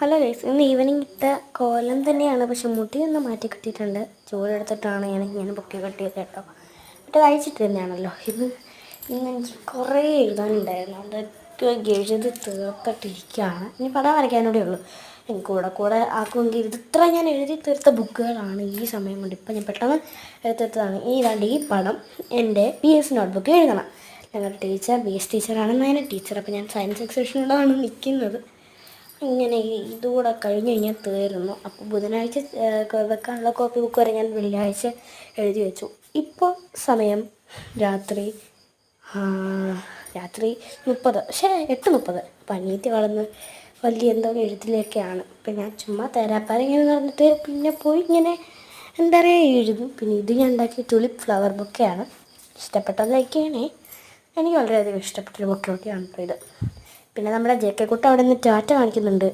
Hello guys, ഇന്ന് evening ഇട്ട കോലം തന്നെയാണ്. പക്ഷെ മുടിയൊന്ന് മാറ്റി കിട്ടിയിട്ടുണ്ട്. ചൂടെടുത്തിട്ടാണ് ഞാനിങ്ങനെ പൊക്കി കെട്ടിയത് കേട്ടോ. മറ്റേ അയച്ചിട്ട് തന്നെയാണല്ലോ ഇന്ന് എനിക്ക് കുറേ എഴുതാനുണ്ടായിരുന്നു. അതൊക്കെ എഴുതി തീർത്തിട്ടിരിക്കുകയാണ്. ഇനി പടം വരയ്ക്കാനൂടെ ഉള്ളൂ. എനിക്ക് കൂടെ ആക്കുമെങ്കിൽ ഇത്ര ഞാൻ എഴുതി തീർത്ത ബുക്കുകളാണ് ഈ സമയം കൊണ്ട്. ഇപ്പം ഞാൻ പെട്ടെന്ന് എടുത്തെടുത്തതാണ്. ഈ പടം എൻ്റെ PS നോട്ട്ബുക്ക് എഴുതണം. ഞങ്ങളുടെ ടീച്ചർ BS ടീച്ചറാണ്, മൈനർ ടീച്ചർ. അപ്പോൾ ഞാൻ സയൻസ് എക്സിബിഷനിലാണ് നിൽക്കുന്നത്. ഇങ്ങനെ ഇതുകൂടെ കഴിഞ്ഞ് കഴിഞ്ഞാൽ തീർന്നു. അപ്പോൾ ബുധനാഴ്ച വെക്കാനുള്ള കോപ്പി ബുക്ക് വരെ ഞാൻ വെള്ളിയാഴ്ച എഴുതി വെച്ചു. ഇപ്പോൾ സമയം രാത്രി 30, 8:30. അപ്പം അനിയത്തി വളർന്ന് വലിയ എന്തോ എഴുത്തിലേക്കാണ്. ഇപ്പം ഞാൻ ചുമ്മാ തരാപ്പാര ഇങ്ങനെ നടന്നിട്ട് പിന്നെ പോയി ഇങ്ങനെ എന്താ പറയുക എഴുതും. പിന്നെ ഇത് ഞാൻ ഉണ്ടാക്കിയ ടുലിപ്പ് ഫ്ലവർ ബൊക്കെയാണ്. ഇഷ്ടപ്പെട്ടത് ലൈക്ക് ചെയ്യണേ. എനിക്ക് വളരെയധികം ഇഷ്ടപ്പെട്ടൊരു ബൊക്കെയാണ് ഇത്. പിന്നെ നമ്മുടെ JK കുട്ട അവിടെ നിന്ന് ടാറ്റ കാണിക്കുന്നുണ്ട്.